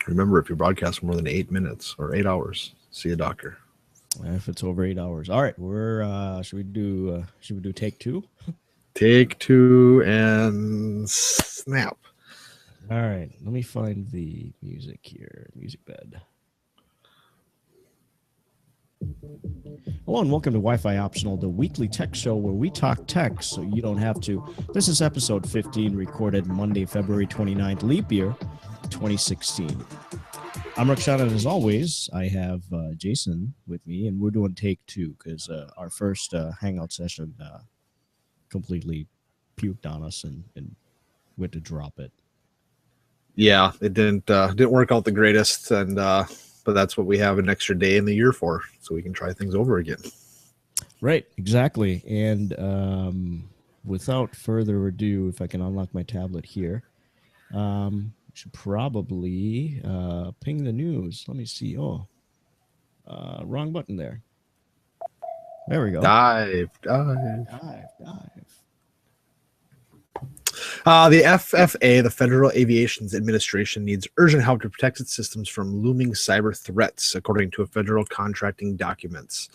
Remember, if you broadcast more than 8 minutes or 8 hours, see a doctor. If it's over 8 hours. All right, we're should we do take two? Take two and snap. All right, let me find the music here. Music bed. Hello and welcome to Wi-Fi Optional, the weekly tech show where we talk tech so you don't have to. This is episode 15, recorded Monday, February 29th, leap year 2016. I'm Rakshan, and as always, I have Jason with me, and we're doing take two because our first hangout session completely puked on us and went to drop it. Yeah, it didn't work out the greatest, and but that's what we have an extra day in the year for, so we can try things over again. Right, exactly. And without further ado, if I can unlock my tablet here, should probably ping the news. Let me see. Oh, wrong button there. There we go. Dive. The FFA, the Federal Aviation Administration, needs urgent help to protect its systems from looming cyber threats, according to a federal contracting documents.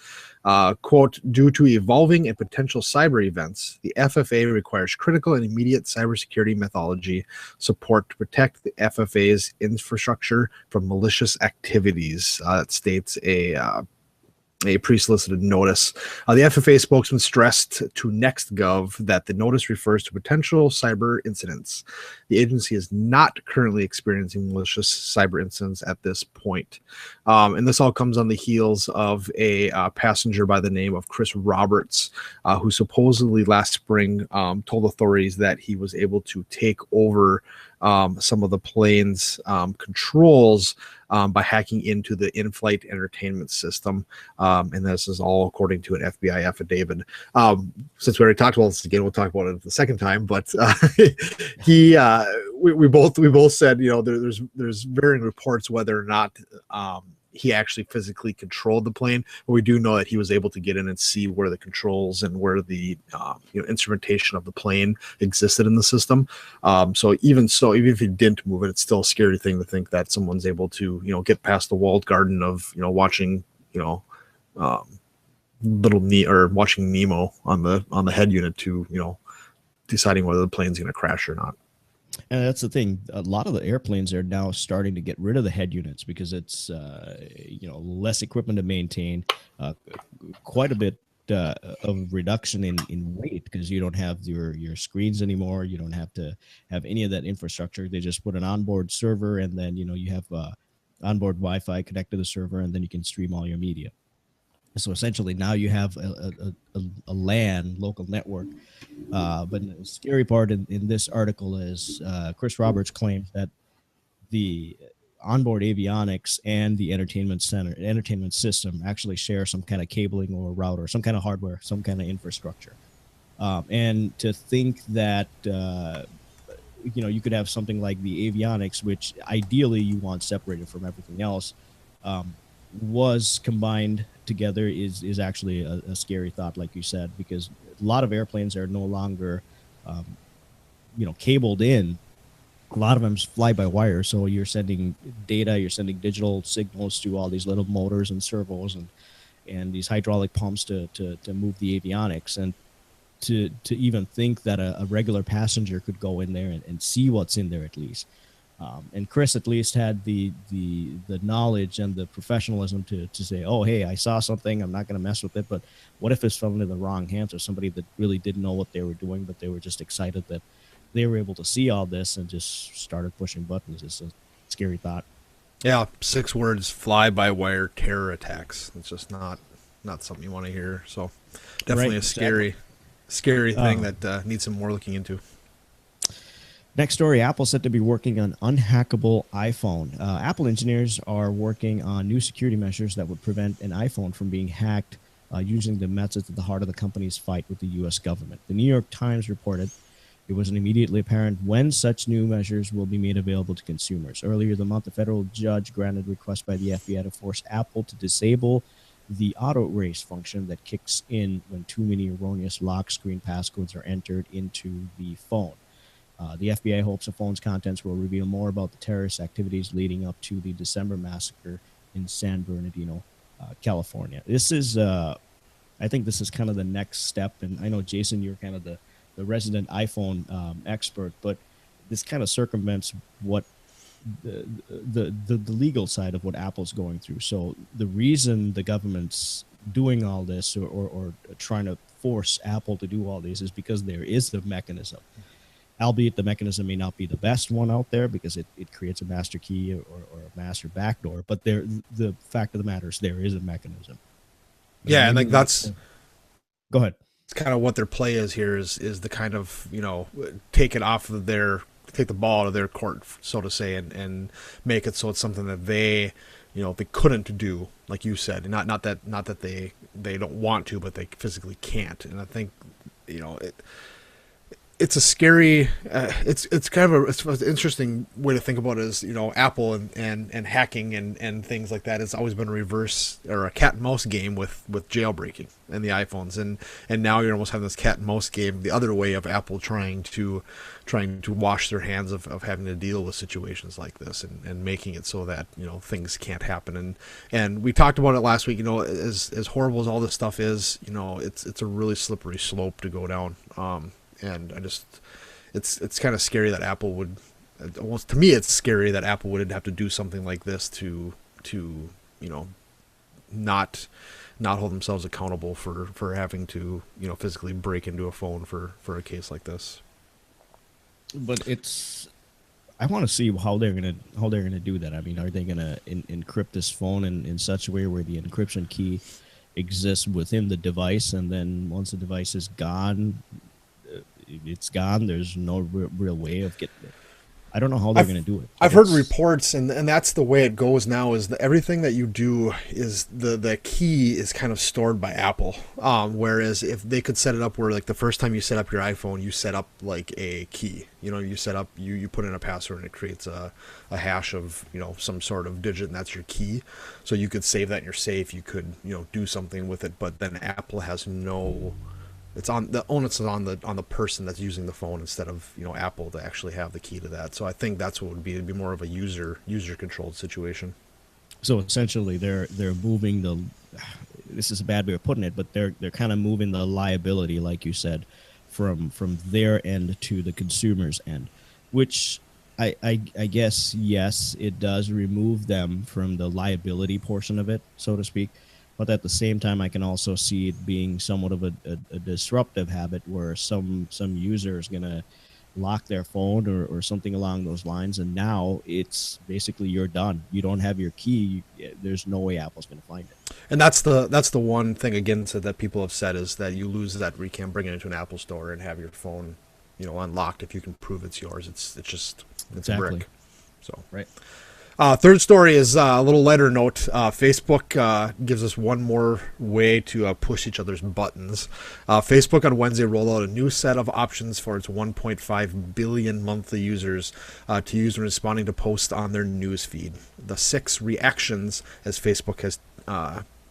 Quote, due to evolving and potential cyber events, the FFA requires critical and immediate cybersecurity methodology support to protect the FFA's infrastructure from malicious activities. That states a pre-solicited notice. The FFA spokesman stressed to NextGov that the notice refers to potential cyber incidents. The agency is not currently experiencing malicious cyber incidents at this point. And this all comes on the heels of a passenger by the name of Chris Roberts, who supposedly last spring told authorities that he was able to take over some of the plane's controls by hacking into the in-flight entertainment system. And this is all according to an FBI affidavit. Since we already talked about this again, we'll talk about it the second time. But we both said, you know, there's varying reports whether or not he actually physically controlled the plane, but we do know that he was able to get in and see where the controls and where the instrumentation of the plane existed in the system. So even if he didn't move it, it's still a scary thing to think that someone's able to get past the walled garden of watching watching Nemo on the head unit to deciding whether the plane's going to crash or not. And that's the thing. A lot of the airplanes are now starting to get rid of the head units because it's less equipment to maintain, quite a bit of reduction in weight because you don't have your screens anymore. You don't have to have any of that infrastructure. They just put an onboard server, and then you have onboard Wi-Fi connect to the server, and then you can stream all your media. So essentially now you have a LAN, local network. But the scary part in this article is Chris Roberts claims that the onboard avionics and the entertainment system actually share some kind of cabling or router, some kind of hardware, some kind of infrastructure. And to think that you could have something like the avionics, which ideally you want separated from everything else, was combined together is actually a scary thought, like you said, because a lot of airplanes are no longer cabled in. A lot of them fly by wire, so you're sending data, you're sending digital signals to all these little motors and servos and these hydraulic pumps to move the avionics. And to even think that a regular passenger could go in there and see what's in there at least. And Chris at least had the knowledge and the professionalism to say, oh, hey, I saw something, I'm not going to mess with it. But what if it's fell into the wrong hands, or somebody that really didn't know what they were doing, but they were just excited that they were able to see all this and just started pushing buttons? It's a scary thought. Yeah, 6 words: fly-by-wire terror attacks. It's just not something you want to hear. So definitely a scary thing that needs some more looking into. Next story, Apple said to be working on unhackable iPhone. Apple engineers are working on new security measures that would prevent an iPhone from being hacked using the methods at the heart of the company's fight with the U.S. government. The New York Times reported it wasn't immediately apparent when such new measures will be made available to consumers. Earlier the month, a federal judge granted a request by the FBI to force Apple to disable the auto erase function that kicks in when too many erroneous lock screen passcodes are entered into the phone. The FBI hopes the phone's contents will reveal more about the terrorist activities leading up to the December massacre in San Bernardino, California. This is, I think this is kind of the next step. And I know, Jason, you're kind of the resident iPhone expert, but this kind of circumvents what the legal side of what Apple's going through. So the reason the government's doing all this or trying to force Apple to do all this is because there is the mechanism, albeit the mechanism may not be the best one out there because it creates a master key or a master backdoor. But the fact of the matter is there is a mechanism. Yeah, and like that's go ahead. It's kind of what their play is here is the kind of, take it off of take the ball out of their court, so to say, and make it so it's something that they couldn't do, like you said, not that they don't want to, but they physically can't. And I think it's a scary it's kind of it's an interesting way to think about it is, Apple and hacking and things like that. It's always been a reverse or a cat and mouse game with jailbreaking and the iPhones, and now you're almost having this cat and mouse game the other way of Apple trying to wash their hands of having to deal with situations like this and making it so that things can't happen. And we talked about it last week. As horrible as all this stuff is, it's a really slippery slope to go down. And it's kind of scary that Apple would, almost to me, it's scary that Apple would have to do something like this to not hold themselves accountable for having to physically break into a phone for a case like this. But I want to see how they're gonna do that. I mean, are they gonna encrypt this phone in such a way where the encryption key exists within the device, and then once the device is gone, it's gone. There's no real way of getting it. I don't know how they're going to do it. I've heard reports, and that's the way it goes now. Is that everything that you do is the key is kind of stored by Apple. Whereas if they could set it up where, like, the first time you set up your iPhone, you set up like a key. You set up you put in a password and it creates a hash of some sort of digit, and that's your key. So you could save that in your safe. You could do something with it, but then Apple has no. It's on the onus is on the person that's using the phone instead of Apple to actually have the key to that. So I think that's what would be. It'd be more of a user controlled situation. So essentially, they're moving the. This is a bad way of putting it, but they're kind of moving the liability, like you said, from their end to the consumer's end, which I guess, yes, it does remove them from the liability portion of it, so to speak. But at the same time, I can also see it being somewhat of a disruptive habit where some user is going to lock their phone or something along those lines. And now it's basically you're done. You don't have your key. There's no way Apple's going to find it. And that's the one thing against it that people have said is that you lose that where you can't bring it into an Apple store and have your phone, unlocked if you can prove it's yours. It's exactly. A brick. So right. Third story is a little lighter note. Facebook gives us one more way to push each other's buttons. Facebook on Wednesday rolled out a new set of options for its 1.5 billion monthly users to use when responding to posts on their news feed. The 6 reactions, as Facebook has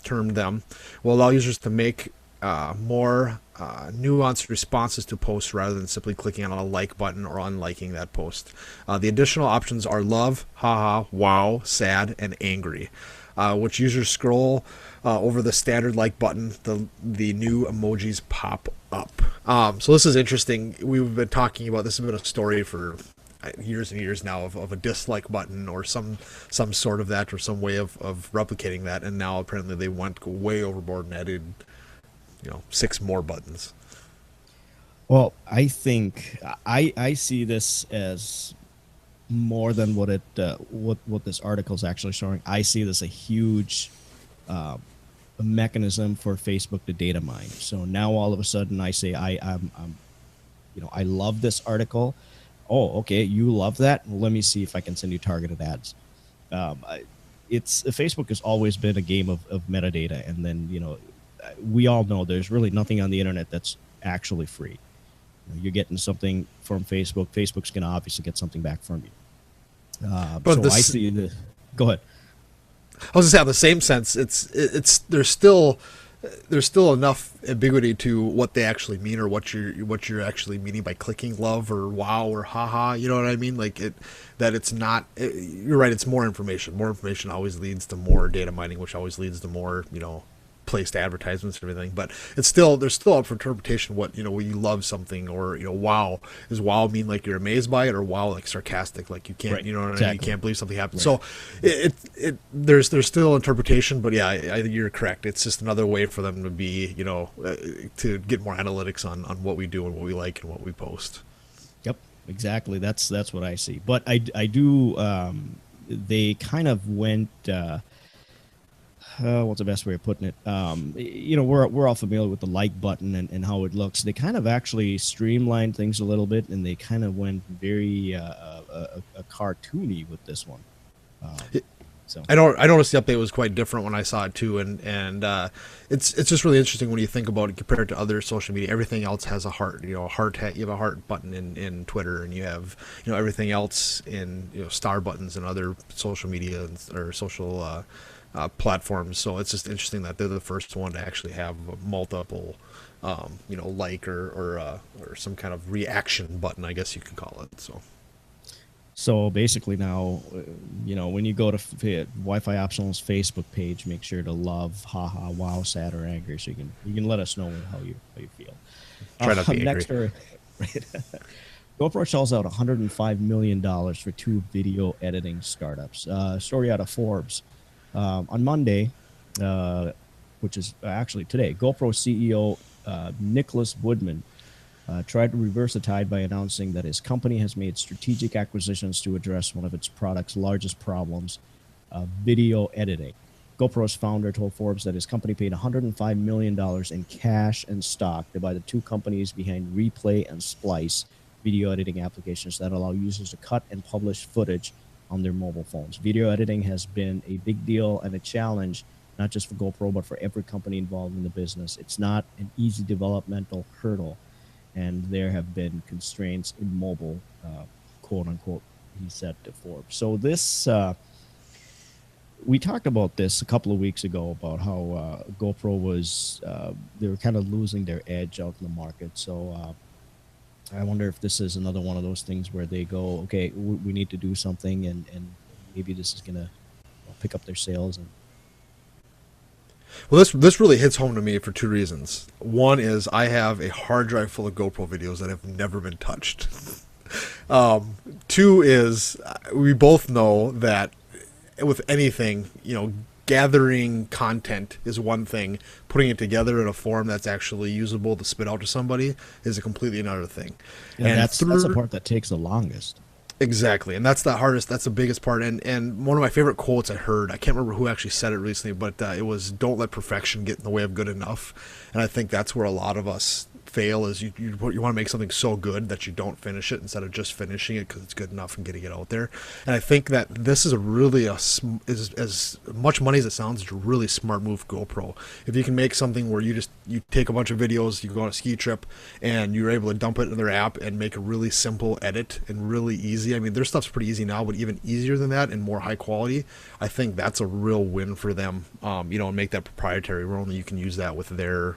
termed them, will allow users to make more nuanced responses to posts rather than simply clicking on a like button or unliking that post. The additional options are love, haha, wow, sad, and angry, which users scroll over the standard like button, the new emojis pop up. So this is interesting. We've been talking about this. Has been a story for years and years now of a dislike button or some sort of that or some way of replicating that, and now apparently they went way overboard and added 6 more buttons. Well, I think I see this as more than what this article is actually showing. I see this a huge mechanism for Facebook to data mine. So now all of a sudden I say I love this article. Oh, okay, you love that? Well, let me see if I can send you targeted ads. Facebook has always been a game of metadata, and then we all know there's really nothing on the internet that's actually free. You're getting something from Facebook. Facebook's going to obviously get something back from you. I see the. Go ahead. I was going to say, in the same sense, it's there's still there's still enough ambiguity to what they actually mean, or what you're actually meaning by clicking love or wow or haha. You know what I mean? Like it, that it's not. You're right. It's more information. More information always leads to more data mining, which always leads to more, placed advertisements and everything. But there's still up for interpretation. When you love something, or wow, does wow mean like you're amazed by it, or wow like sarcastic, like you can't, Right. you know what I mean? Exactly. You can't believe something happened. Right. So there's still interpretation, but yeah, I think you're correct. It's just another way for them to be, to get more analytics on what we do and what we like and what we post. Yep, exactly. That's what I see. But I do. They kind of went. What's the best way of putting it? We're all familiar with the like button and how it looks. They kind of actually streamlined things a little bit, and they kind of went very cartoony with this one. So I noticed the update was quite different when I saw it too, and it's just really interesting when you think about it compared to other social media. Everything else has a heart, you have a heart button in Twitter, and you have everything else in star buttons and other social media or social platforms. So it's just interesting that they're the first one to actually have multiple, like or some kind of reaction button, I guess you could call it. So basically now, when you go to Wi-Fi Optional's Facebook page, make sure to love, haha, wow, sad, or angry, so you can let us know how you feel. Try not to be angry. Next story, right? GoPro shells out $105 million for 2 video editing startups. Story out of Forbes. On Monday, which is actually today, GoPro CEO Nicholas Woodman tried to reverse the tide by announcing that his company has made strategic acquisitions to address one of its product's largest problems, video editing. GoPro's founder told Forbes that his company paid $105 million in cash and stock to buy the 2 companies behind Replay and Splice, video editing applications that allow users to cut and publish footage on their mobile phones. Video editing has been a big deal and a challenge, not just for GoPro, but for every company involved in the business. It's not an easy developmental hurdle, and there have been constraints in mobile, quote unquote, he said to Forbes. So this, we talked about this a couple of weeks ago about how GoPro was, they were kind of losing their edge out in the market. So I wonder if this is another one of those things where they go, okay, we need to do something, and maybe this is going to pick up their sales. Well, this really hits home to me for 2 reasons. One is I have a hard drive full of GoPro videos that have never been touched. 2 is we both know that with anything, gathering content is one thing. Putting it together in a form that's actually usable to spit out to somebody is a completely another thing. And that's the part that takes the longest. Exactly, and that's the hardest. That's the biggest part. And one of my favorite quotes I heard, I can't remember who actually said it recently, but it was, "Don't let perfection get in the way of good enough." And I think that's where a lot of us fail, is you want to make something so good that you don't finish it instead of just finishing it because it's good enough and getting it out there. And I think that this is as much money as it sounds, it's a really smart move, GoPro. If you can make something where you take a bunch of videos, you go on a ski trip, and you're able to dump it in their app and make a really simple edit and really easy. I mean, their stuff's pretty easy now, but even easier than that and more high quality, I think that's a real win for them. And make that proprietary, where only you can use that with their,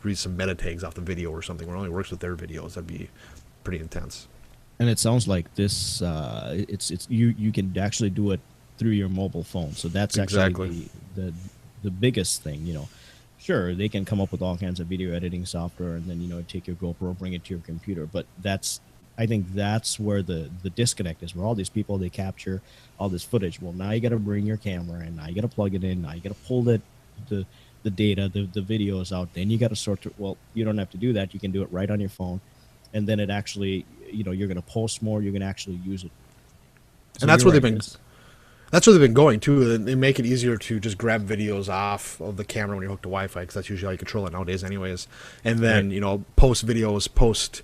read some meta tags off the video or something, where it only works with their videos. That'd be pretty intense. And it sounds like this, it's you can actually do it through your mobile phone. So that's actually the biggest thing. Sure, they can come up with all kinds of video editing software, and then take your GoPro, bring it to your computer. But I think that's where the disconnect is, where all these people, they capture all this footage. Well, now you got to bring your camera in, now you got to plug it in, now you got to pull the data, the videos out. Then you got to sort through. Well, you don't have to do that. You can do it right on your phone, and then it actually, you're going to post more. You're going to actually use it. So and that's where they've been. That's where they've been going too. They make it easier to just grab videos off of the camera when you're hooked to Wi-Fi, because that's usually how you control it nowadays, anyways. And then post videos, post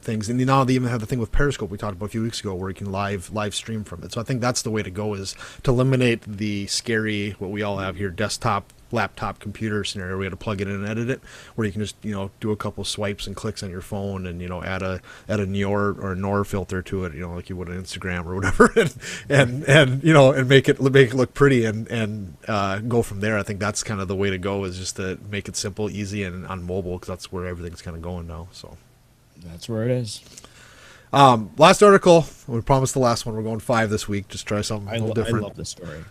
things, and now they even have the thing with Periscope we talked about a few weeks ago, where you can live stream from it. So I think that's the way to go, is to eliminate the scary, what we all have here, desktop laptop computer scenario where you had to plug it in and edit it, where you can just do a couple swipes and clicks on your phone and add a NOR or NOR filter to it, like you would on Instagram or whatever, and make it look pretty and go from there. I think that's kind of the way to go, is just to make it simple, easy, and on mobile, because that's where everything's kind of going now. So that's where it is. Last article. We promised the last one. We're going 5 this week. Just try something a little different. I love this story.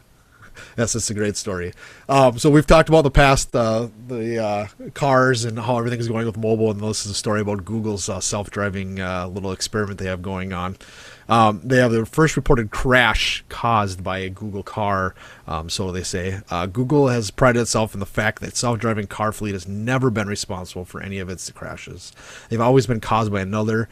Yes, it's a great story. So we've talked about in the past the cars and how everything is going with mobile, and this is a story about Google's self-driving little experiment they have going on. They have their first reported crash caused by a Google car, so they say. Google has prided itself in the fact that self-driving car fleet has never been responsible for any of its crashes. They've always been caused by another,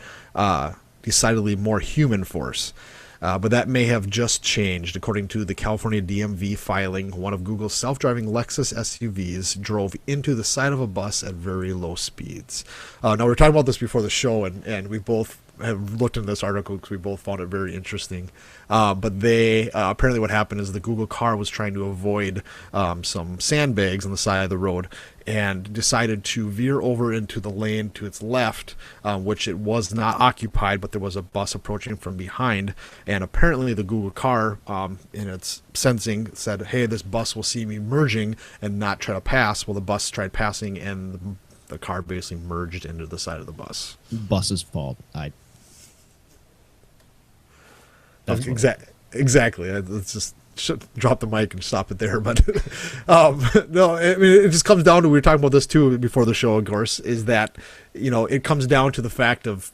decidedly more human force. But that may have just changed. According to the California DMV filing, one of Google's self-driving Lexus SUVs drove into the side of a bus at very low speeds. Now, we were talking about this before the show, and we both have looked into this article because we both found it very interesting. But they apparently what happened is the Google car was trying to avoid some sandbags on the side of the road, and decided to veer over into the lane to its left, which it was not occupied, but there was a bus approaching from behind. And apparently the Google car, in its sensing, said, hey, this bus will see me merging and not try to pass. Well, the bus tried passing, and the car basically merged into the side of the bus. Bus's fault. Exactly. Let's just drop the mic and stop it there. But no, I mean, it just comes down to, we were talking about this too before the show, of course, is that it comes down to the fact of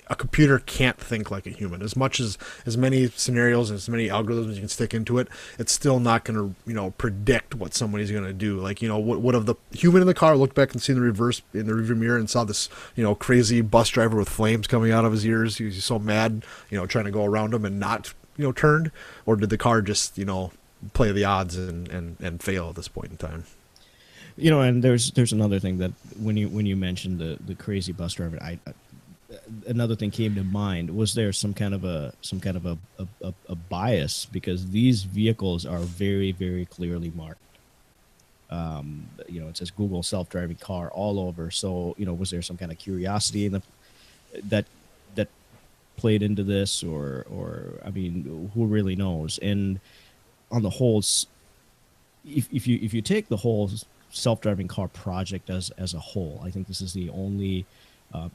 a computer can't think like a human. As much as many scenarios and as many algorithms you can stick into it, it's still not going to predict what somebody's going to do. Like, what if the human in the car looked back and seen the rearview mirror and saw this crazy bus driver with flames coming out of his ears? He was so mad, trying to go around him and not turned, or did the car just play the odds and fail at this point in time? And there's another thing that when you mentioned the crazy bus driver, another thing came to mind. Was there some kind of a bias, because these vehicles are very, very clearly marked? It says Google self-driving car all over. So was there some kind of curiosity that played into this, or I mean, who really knows? And on the whole, if you take the whole self-driving car project as a whole, I think this is the only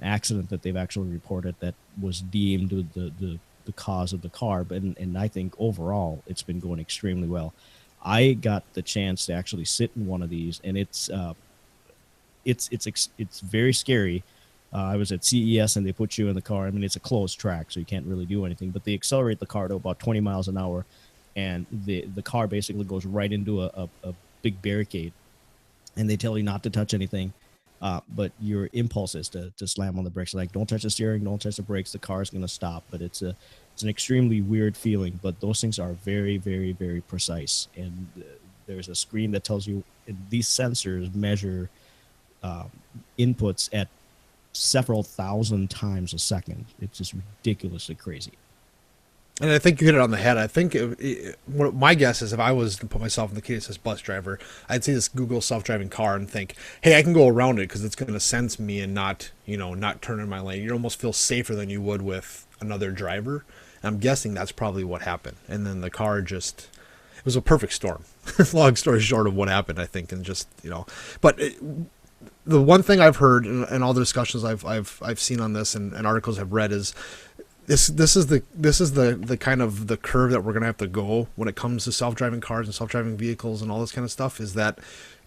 accident that they've actually reported that was deemed the cause of the car. But and I think overall it's been going extremely well. I got the chance to actually sit in one of these, and it's very scary. I was at CES, and they put you in the car. I mean, it's a closed track, so you can't really do anything, but they accelerate the car to about 20 miles an hour, and the car basically goes right into a big barricade, and they tell you not to touch anything, but your impulse is to slam on the brakes. Like, don't touch the steering, don't touch the brakes, the car's going to stop. But it's an extremely weird feeling, but those things are very, very, very precise. And there's a screen that tells you, these sensors measure inputs at several thousand times a second. It's just ridiculously crazy. And I think you hit it on the head. I think my guess is, if I was to put myself in the case as bus driver, I'd see this Google self-driving car and think, hey, I can go around it because it's going to sense me and not turn in my lane. You almost feel safer than you would with another driver. And I'm guessing that's probably what happened. And then the car it was a perfect storm. Long story short of what happened, I think. And just, but the one thing I've heard in all the discussions I've seen on this and articles I've read is this is the kind of the curve that we're gonna have to go when it comes to self-driving cars and self-driving vehicles and all this kind of stuff, is that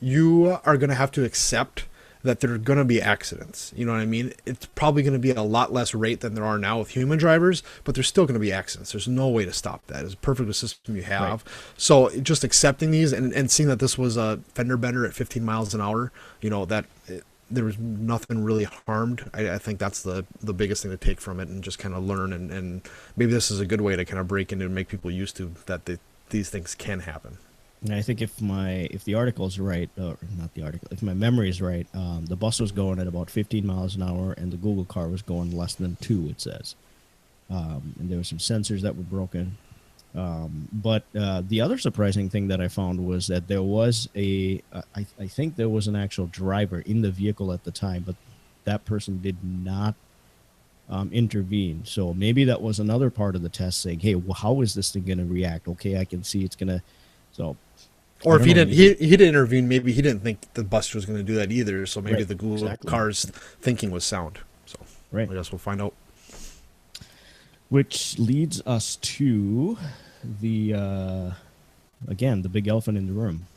you are gonna have to accept that there are going to be accidents. You know what I mean? It's probably going to be a lot less rate than there are now with human drivers, but there's still going to be accidents. There's no way to stop that. It's a perfect system you have. Right. So just accepting these and seeing that this was a fender bender at 15 miles an hour, there was nothing really harmed. I think that's the biggest thing to take from it, and just kind of learn. And maybe this is a good way to kind of break into and make people used to that these things can happen. And I think if the article is right, or not the article, if my memory is right, the bus was going at about 15 miles an hour, and the Google car was going less than 2, it says. And there were some sensors that were broken. But the other surprising thing that I found was that there was I think there was an actual driver in the vehicle at the time, but that person did not intervene. So maybe that was another part of the test saying, hey, well, how is this thing going to react? Okay, I can see it's going to. So, Or I if don't he know, didn't, maybe, he didn't intervene. Maybe he didn't think the bus was going to do that either. So maybe right, the Google exactly, car's thinking was sound. So right. I guess we'll find out. Which leads us to the again the big elephant in the room.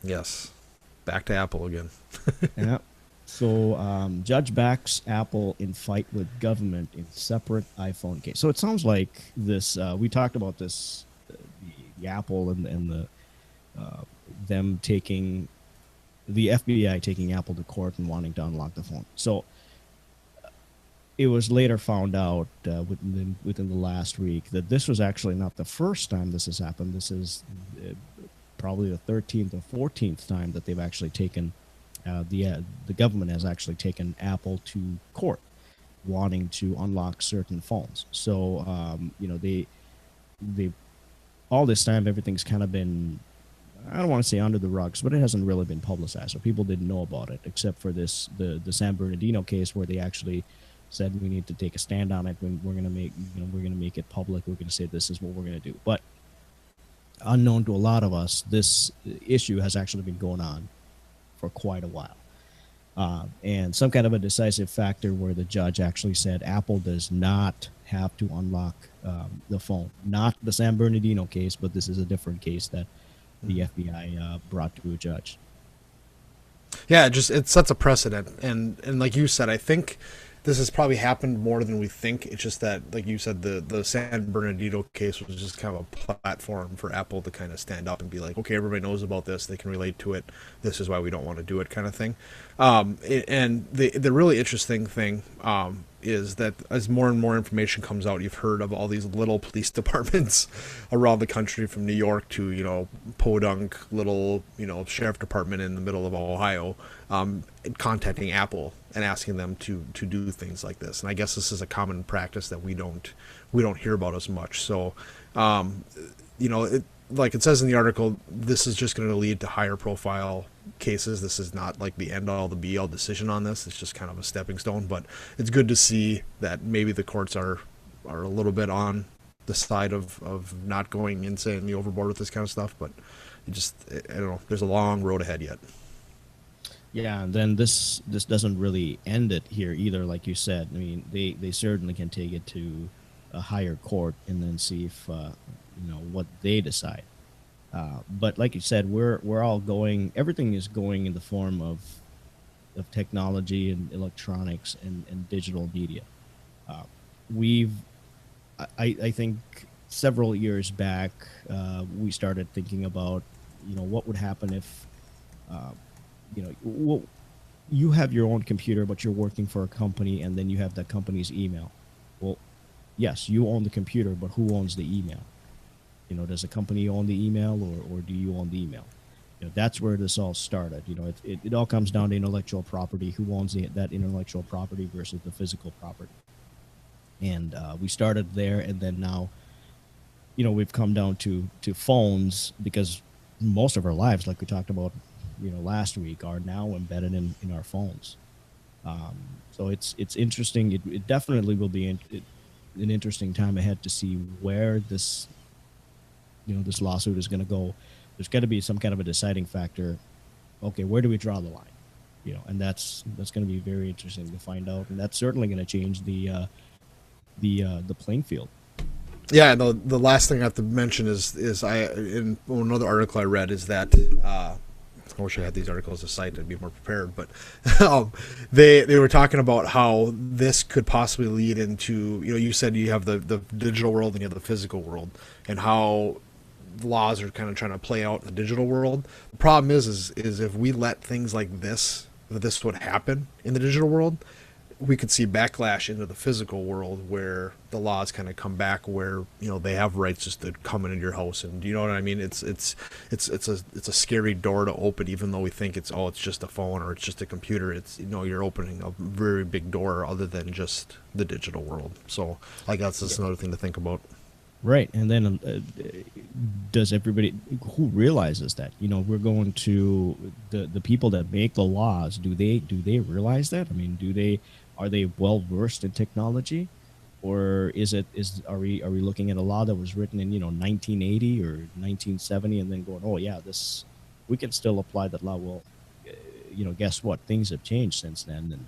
Yes, back to Apple again. Yeah. So judge backs Apple in fight with government in separate iPhone case. So it sounds like this. We talked about this, the Apple and the them taking the FBI taking Apple to court and wanting to unlock the phone. So it was later found out within the last week that this was actually not the first time this has happened. This is probably the 13th or 14th time that they've actually taken the government has actually taken Apple to court, wanting to unlock certain phones. So they all this time everything's kind of been, I don't want to say under the rugs, but it hasn't really been publicized. So people didn't know about it, except for the San Bernardino case where they actually said we need to take a stand on it. We're going to make it public. We're going to say this is what we're going to do. But unknown to a lot of us, this issue has actually been going on for quite a while. And some kind of a decisive factor where the judge actually said Apple does not have to unlock the phone. Not the San Bernardino case, but this is a different case that the FBI brought to a judge. Yeah, it sets a precedent, and like you said, I think this has probably happened more than we think. It's just that, like you said, the San Bernardino case was just kind of a platform for Apple to kind of stand up and be like, okay, everybody knows about this, they can relate to it. This is why we don't want to do it, kind of thing. And the really interesting thing is that as more and more information comes out, you've heard of all these little police departments around the country, from New York to podunk little sheriff department in the middle of Ohio, contacting Apple and asking them to do things like this. And I guess this is a common practice that we don't hear about as much. So like it says in the article, this is just going to lead to higher profile cases. This is not like the end all, the be all decision on this. It's just kind of a stepping stone, but it's good to see that maybe the courts are a little bit on the side of not going insanely overboard with this kind of stuff. But I don't know, there's a long road ahead yet. Yeah, and then this doesn't really end it here either, like you said. I mean, they certainly can take it to a higher court and then see if what they decide. But like you said, we're all going. Everything is going in the form of technology and electronics and digital media. I think several years back, we started thinking about what would happen if you have your own computer, but you're working for a company, and then you have that company's email. Well, yes, you own the computer, but who owns the email? Does the company own the email, or do you own the email? That's where this all started. It all comes down to intellectual property. Who owns that intellectual property versus the physical property? And we started there, and then now, we've come down to phones, because most of our lives, like we talked about last week, are now embedded in our phones. So it's interesting. It definitely will be an interesting time ahead to see where this this lawsuit is going to go. There's got to be some kind of a deciding factor. Okay, where do we draw the line? And that's going to be very interesting to find out, and that's certainly going to change the playing field. Yeah, and the last thing I have to mention is in another article I read is that I wish I had these articles to cite to be more prepared, but they were talking about how this could possibly lead into, you said you have the digital world and you have the physical world, and how laws are kind of trying to play out in the digital world. The problem is if we let things like this would happen in the digital world, we could see backlash into the physical world, where the laws kind of come back, where they have rights just to come into your house, and you know what I mean. It's a scary door to open, even though we think it's just a phone or it's just a computer. It's you're opening a very big door other than just the digital world. So I guess that's another thing to think about. Right, and then does everybody who realizes that, we're going to the people that make the laws, do they realize that? I mean, are they well versed in technology, or are we looking at a law that was written in 1980 or 1970 and then going, oh yeah, this we can still apply that law? Well, guess what, things have changed since then, and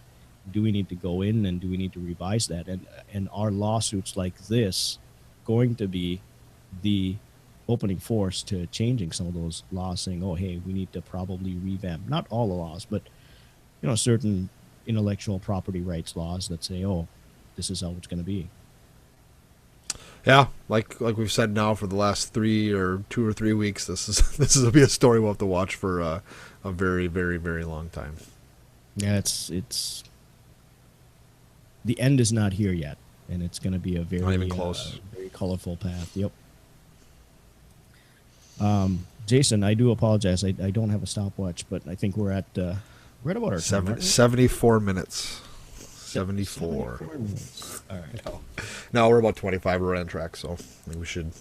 do we need to go in and do we need to revise that, and are lawsuits like this going to be the opening force to changing some of those laws, saying, oh hey, we need to probably revamp not all the laws, but certain intellectual property rights laws that say, oh, this is how it's going to be. Yeah, like we've said now for the last 2 or 3 weeks, this will be a story we'll have to watch for a very, very, very long time. Yeah, it's the end is not here yet, and it's going to be a very, not even close. Very colorful path. Yep. Jason, I do apologize. I don't have a stopwatch, but I think we're at about our time, 74 minutes. 74. All right. No, we're about 25. We're on track, so we should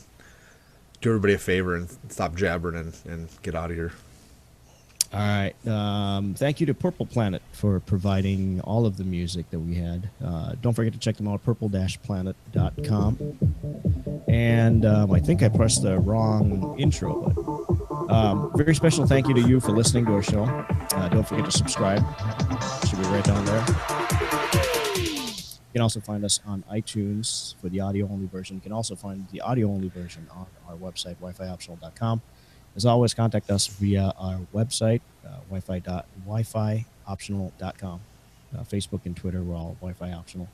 do everybody a favor and stop jabbering and get out of here. All right. Thank you to Purple Planet for providing all of the music that we had. Don't forget to check them out, purple-planet.com. And I think I pressed the wrong intro, but very special thank you to you for listening to our show. Don't forget to subscribe. Should be right down there. You can also find us on iTunes for the audio-only version. You can also find the audio-only version on our website, wifioptional.com. As always, contact us via our website, wifioptional.com. Facebook and Twitter, we're all Wi-Fi Optional.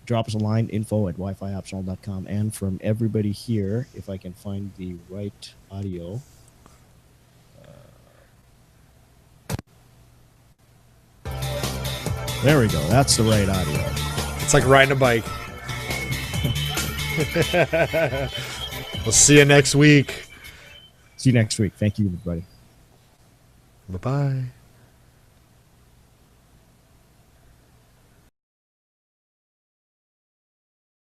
Drop us a line, info@wifioptional.com. And from everybody here, if I can find the right audio. There we go. That's the right audio. It's like riding a bike. We'll see you next week. See you next week. Thank you, everybody. Bye-bye.